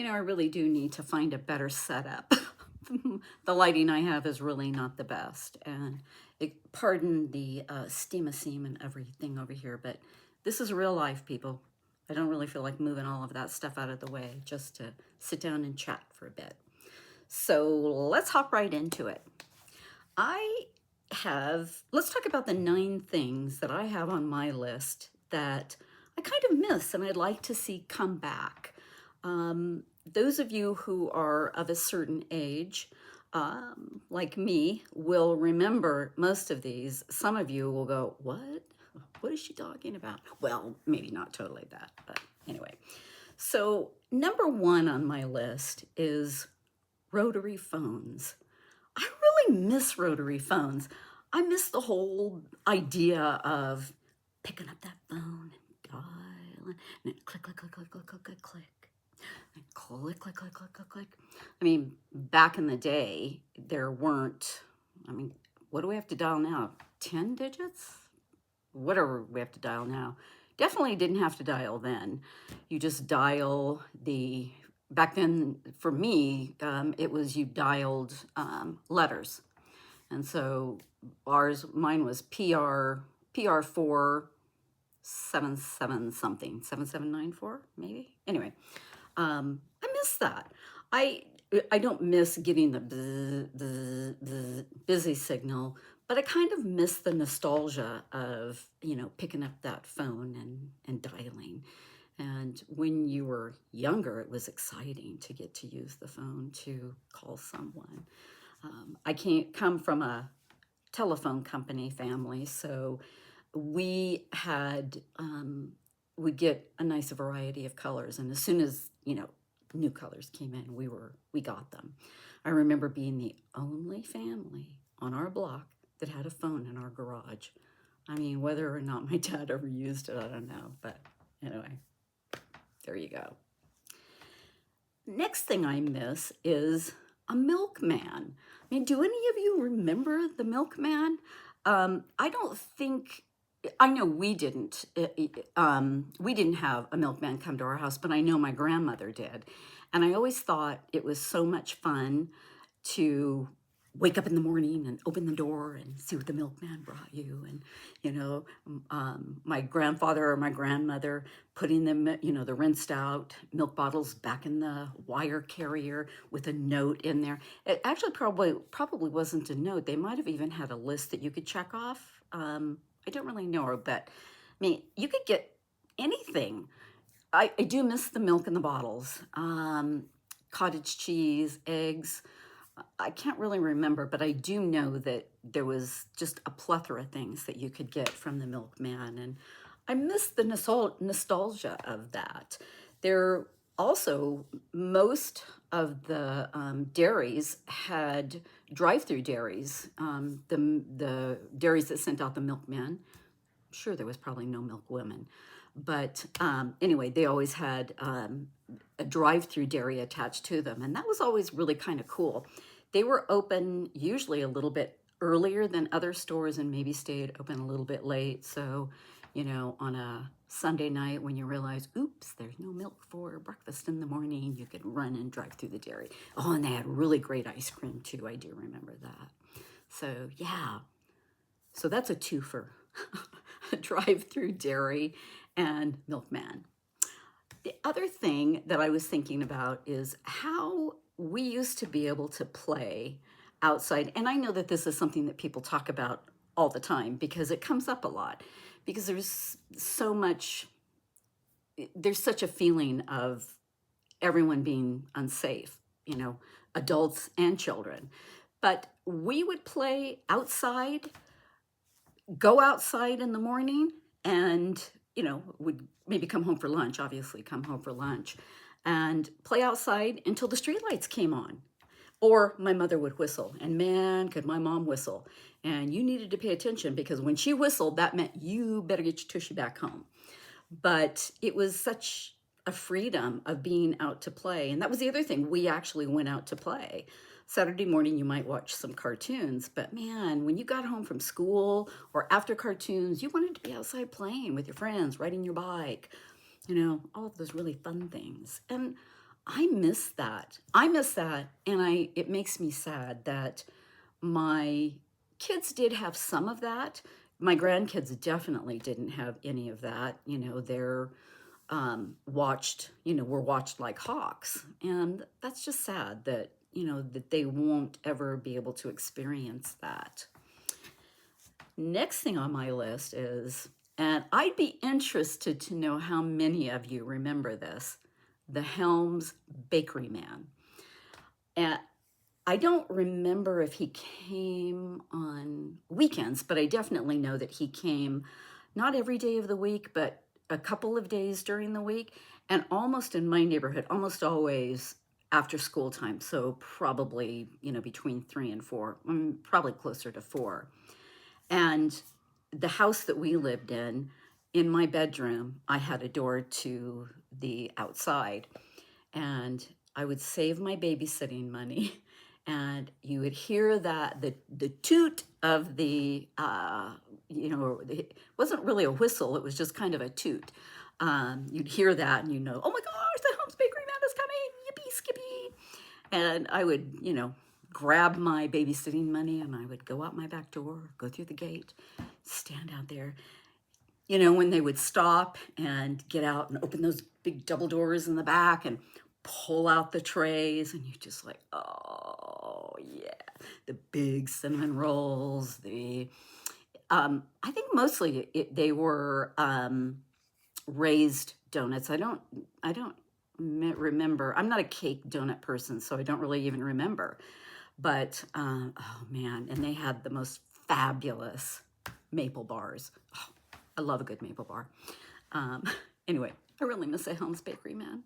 I really do need to find a better setup. The lighting I have is really not the best. And pardon the steam and everything over here, but this is real life, people. I don't really feel like moving all of that stuff out of the way just to sit down and chat for a bit. So let's hop right into it. Let's talk about the 9 things that I have on my list that I kind of miss and I'd like to see come back. Those of you who are of a certain age, like me, will remember most of these. Some of you will go, what? What is she talking about? Well, maybe not totally that, but anyway. So number 1 on my list is rotary phones. I really miss rotary phones. I miss the whole idea of picking up that phone and dialing, and it click, click, click, click, click, click, click, click. And click, click, click, click, click, click. I mean, back in the day, there weren't, what do we have to dial now? 10 digits? Whatever we have to dial now. Definitely didn't have to dial then. You just dial back then for me, it was you dialed letters. And so mine was PR4 77 something, 7794 maybe. Anyway, I miss that. I don't miss getting the busy signal, but I kind of miss the nostalgia of, picking up that phone and dialing. And when you were younger, it was exciting to get to use the phone to call someone. I can't come from a telephone company family, so we get a nice variety of colors. And as soon as, new colors came in, we got them. I remember being the only family on our block that had a phone in our garage. Whether or not my dad ever used it, I don't know. But anyway, there you go. Next thing I miss is a milkman. Do any of you remember the milkman? I know we didn't. We didn't have a milkman come to our house, but I know my grandmother did. And I always thought it was so much fun to wake up in the morning and open the door and see what the milkman brought you. And, my grandfather or my grandmother putting them, the rinsed out milk bottles back in the wire carrier with a note in there. It actually probably wasn't a note. They might have even had a list that you could check off. I don't really know, but you could get anything. I do miss the milk in the bottles, cottage cheese, eggs. I can't really remember, but I do know that there was just a plethora of things that you could get from the milkman, and I miss the nostalgia of that. There also, most of the dairies had drive-through dairies. The dairies that sent out the milkman, I'm sure there was probably no milk women, but anyway, they always had a drive-through dairy attached to them, and that was always really kind of cool. They were open usually a little bit earlier than other stores and maybe stayed open a little bit late. So, on a Sunday night when you realize, oops, there's no milk for breakfast in the morning, you could run and drive through the dairy. Oh, and they had really great ice cream too. I do remember that. So, yeah. So that's a twofer. A drive-through dairy and milkman. The other thing that I was thinking about is how we used to be able to play outside. And I know that this is something that people talk about all the time because it comes up a lot, because there's such a feeling of everyone being unsafe, adults and children. But we would play outside, go outside in the morning, and would maybe come home for lunch, and play outside until the streetlights came on. Or my mother would whistle, and man, could my mom whistle. And you needed to pay attention because when she whistled, that meant you better get your tushy back home. But it was such a freedom of being out to play. And that was the other thing. We actually went out to play. Saturday morning, you might watch some cartoons, but man, when you got home from school or after cartoons, you wanted to be outside playing with your friends, riding your bike, all of those really fun things. And I miss that. I miss that, and it makes me sad that my kids did have some of that. My grandkids definitely didn't have any of that. They're watched, were watched like hawks. And that's just sad that, that they won't ever be able to experience that. Next thing on my list is, and I'd be interested to know how many of you remember this, the Helms Bakery Man. And I don't remember if he came on weekends, but I definitely know that he came not every day of the week, but a couple of days during the week, and almost in my neighborhood, almost always after school time. So probably, between 3 and 4, probably closer to 4. And the house that we lived in my bedroom, I had a door to the outside, and I would save my babysitting money. And you would hear that the toot of the, it wasn't really a whistle, it was just kind of a toot. You'd hear that and oh my gosh, the Helms Bakery Man is coming, yippee skippy. And I would, grab my babysitting money and I would go out my back door, go through the gate, stand out there. When they would stop and get out and open those big double doors in the back and pull out the trays, and you're just like, oh yeah, the big cinnamon rolls. I think mostly they were raised donuts. I don't remember. I'm not a cake donut person, so I don't really even remember. But oh man, and they had the most fabulous maple bars. Oh, I love a good maple bar. Anyway, I really miss a Helms Bakery Man.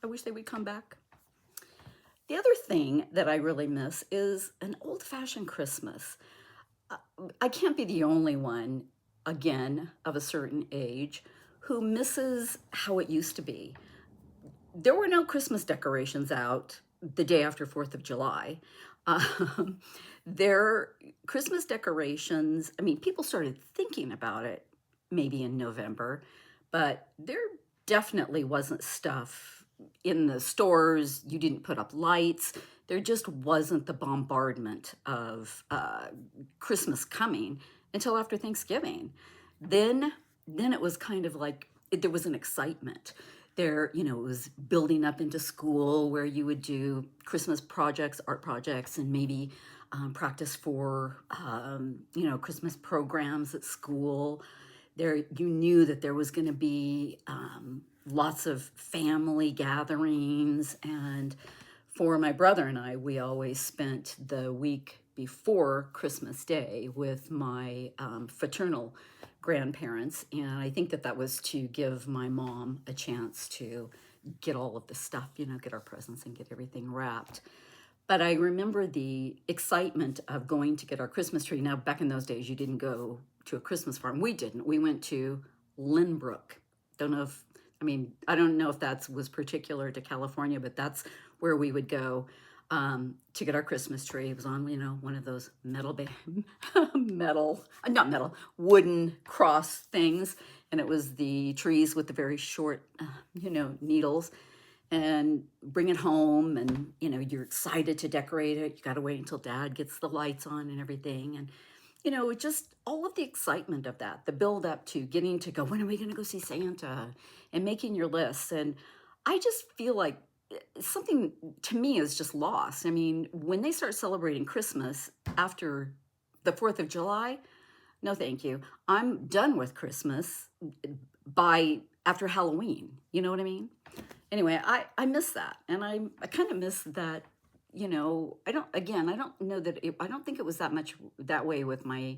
I wish they would come back. The other thing that I really miss is an old-fashioned Christmas. I can't be the only one, again, of a certain age, who misses how it used to be. There were no Christmas decorations out the day after 4th of July. Their Christmas decorations, people started thinking about it maybe in November, but there definitely wasn't stuff in the stores. You didn't put up lights. There just wasn't the bombardment of Christmas coming until after Thanksgiving. Then it was kind of like there was an excitement. There, it was building up into school where you would do Christmas projects, art projects, and maybe practice for, Christmas programs at school. There, you knew that there was going to be lots of family gatherings. And for my brother and I, we always spent the week before Christmas Day with my fraternal grandparents, and I think that was to give my mom a chance to get all of the stuff, get our presents and get everything wrapped. But I remember the excitement of going to get our Christmas tree. Now, back in those days, you didn't go to a Christmas farm. We didn't. We went to Lynbrook. I don't know if that was particular to California, but that's where we would go to get our Christmas tree. It was on, one of those wooden cross things. And it was the trees with the very short, needles. And bring it home, and, you're excited to decorate it. You got to wait until Dad gets the lights on and everything. And, just all of the excitement of that, the build up to getting to go, when are we going to go see Santa, and making your lists. And I just feel like something to me is just lost. When they start celebrating Christmas after the 4th of July, no, thank you. I'm done with Christmas after Halloween. You know what I mean? Anyway, I miss that. And I kind of miss that, I don't know that, I don't think it was that much that way with my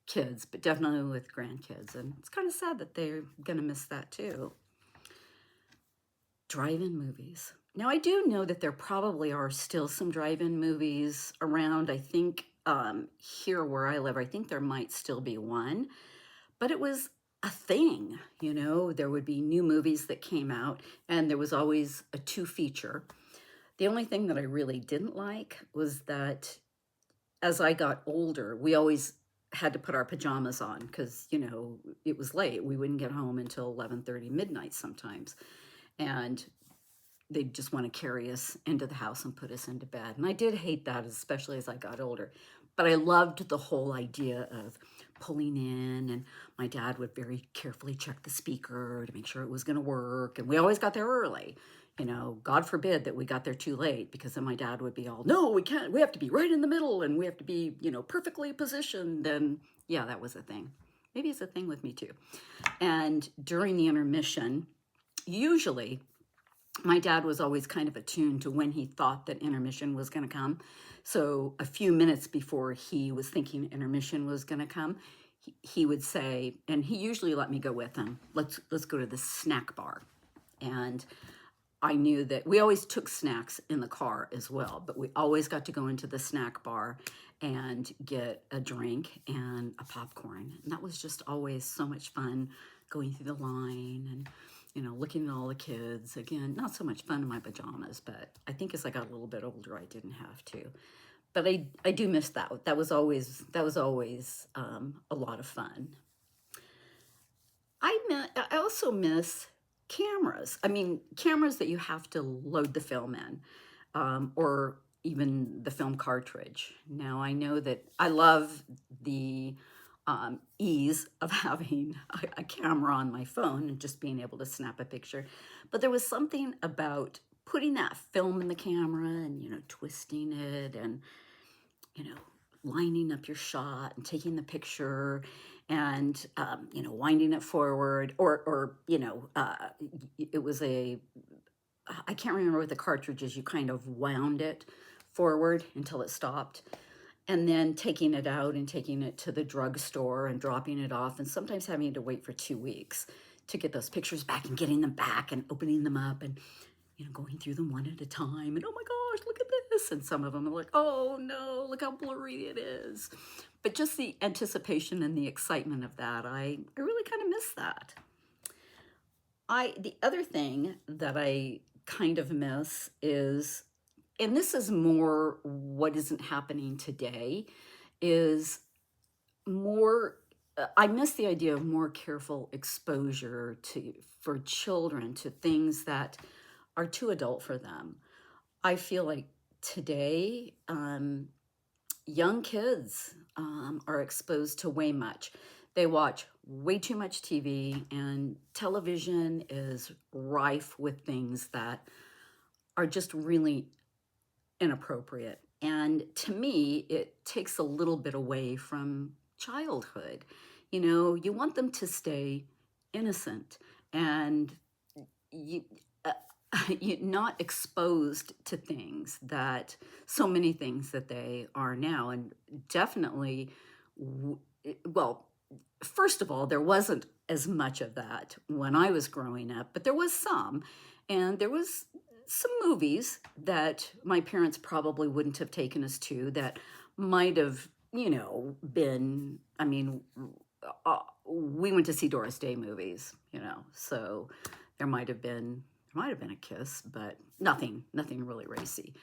kids, but definitely with grandkids. And it's kind of sad that they're going to miss that too. Drive-in movies. Now, I do know that there probably are still some drive-in movies around. I think here where I live, I think there might still be one. But it was a thing, there would be new movies that came out, and there was always a 2-feature. The only thing that I really didn't like was that as I got older, we always had to put our pajamas on because, it was late. We wouldn't get home until 11:30, midnight sometimes. And they'd just want to carry us into the house and put us into bed. And I did hate that, especially as I got older. But I loved the whole idea of pulling in, and my dad would very carefully check the speaker to make sure it was going to work. And we always got there early. You know, God forbid that we got there too late, because then my dad would be all, no, we can't. We have to be right in the middle, and we have to be, perfectly positioned. And yeah, that was a thing. Maybe it's a thing with me too. And during the intermission, usually my dad was always kind of attuned to when he thought that intermission was going to come. So a few minutes before he was thinking intermission was going to come, he would say, and he usually let me go with him, let's go to the snack bar. And I knew that we always took snacks in the car as well, but we always got to go into the snack bar and get a drink and a popcorn. And that was just always so much fun, going through the line and looking at all the kids. Again, not so much fun in my pajamas, but I think as I got a little bit older, I didn't have to. But I do miss that. That was always a lot of fun. I also miss cameras. I mean, cameras that you have to load the film in, or even the film cartridge. Now, I know that I love the ease of having a camera on my phone and just being able to snap a picture. But there was something about putting that film in the camera and, twisting it and, lining up your shot and taking the picture and, winding it forward or it was I can't remember what the cartridge is. You kind of wound it forward until it stopped. And then taking it out and taking it to the drugstore and dropping it off, and sometimes having to wait for 2 weeks to get those pictures back and getting them back and opening them up and, going through them one at a time. And oh my gosh, look at this. And some of them are like, oh no, look how blurry it is. But just the anticipation and the excitement of that, I really kind of miss that. The other thing that I kind of miss is, and this is more what isn't happening today, is more, I miss the idea of more careful exposure for children to things that are too adult for them. I feel like today, young kids are exposed to way much. They watch way too much TV, and television is rife with things that are just really inappropriate. And to me, it takes a little bit away from childhood. You want them to stay innocent and you, you're not exposed to things that, so many things that they are now. And definitely, well, first of all, there wasn't as much of that when I was growing up, but there was some. And there was some movies that my parents probably wouldn't have taken us to that might have, been, I mean, we went to see Doris Day movies, so there might have been a kiss, but nothing really racy.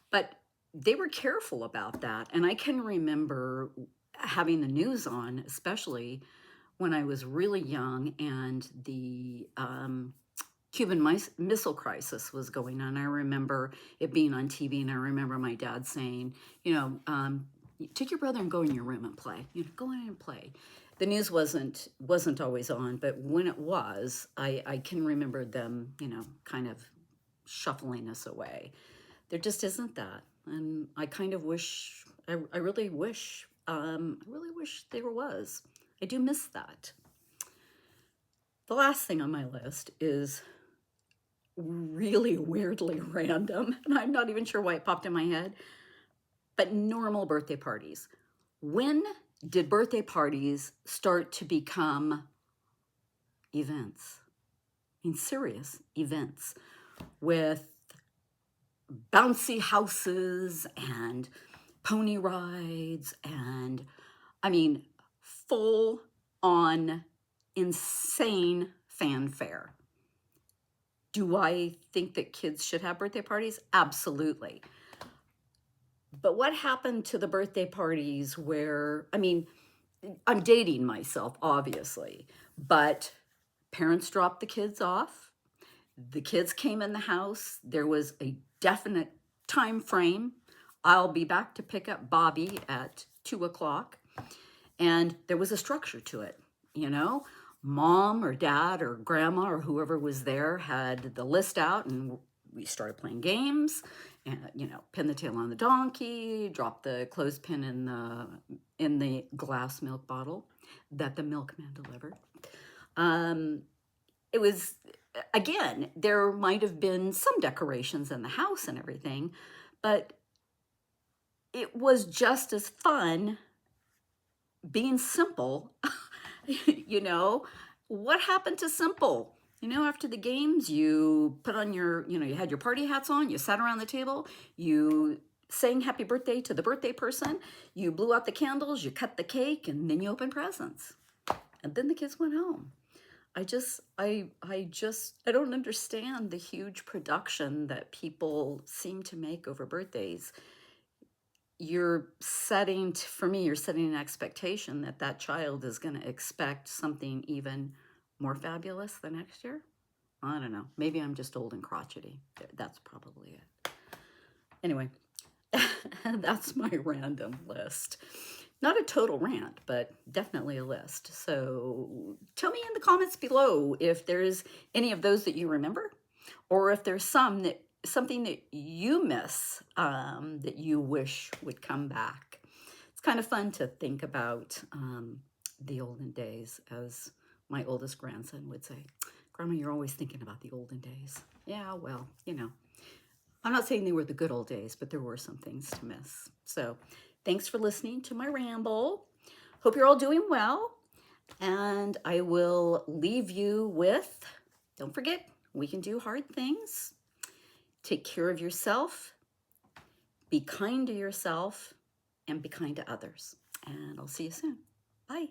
But they were careful about that. And I can remember having the news on, especially when I was really young and the Cuban Missile Crisis was going on. I remember it being on TV, and I remember my dad saying, take your brother and go in your room and play. Go in and play. The news wasn't always on, but when it was, I can remember them, kind of shuffling us away. There just isn't that, and I kind of wish, I really wish there was. I do miss that. The last thing on my list is really weirdly random, and I'm not even sure why it popped in my head, but normal birthday parties. When did birthday parties start to become events? I mean, serious events with bouncy houses and pony rides and, I mean, full on insane fanfare. Do I think that kids should have birthday parties? Absolutely. But what happened to the birthday parties where, I mean, I'm dating myself, obviously, but parents dropped the kids off. The kids came in the house. There was a definite time frame. I'll be back to pick up Bobby at 2 o'clock. And there was a structure to it, you know. Mom or dad or grandma or whoever was there had the list out, and we started playing games. And pin the tail on the donkey, drop the clothespin in the glass milk bottle that the milkman delivered. It was, again, there might have been some decorations in the house and everything, but it was just as fun being simple. What happened to simple? After the games, you put on you had your party hats on, you sat around the table, you sang happy birthday to the birthday person, you blew out the candles, you cut the cake, and then you opened presents. And then the kids went home. I don't understand the huge production that people seem to make over birthdays. You're setting an expectation that that child is going to expect something even more fabulous the next year. I don't know. Maybe I'm just old and crotchety. That's probably it. Anyway, that's my random list. Not a total rant, but definitely a list. So tell me in the comments below if there's any of those that you remember, or if there's something that you miss that you wish would come back. It's kind of fun to think about the olden days, as my oldest grandson would say. Grandma, you're always thinking about the olden days. Yeah, well, I'm not saying they were the good old days, but there were some things to miss. So thanks for listening to my ramble. Hope you're all doing well. And I will leave you with, don't forget, we can do hard things. Take care of yourself. Be kind to yourself and be kind to others. And I'll see you soon. Bye.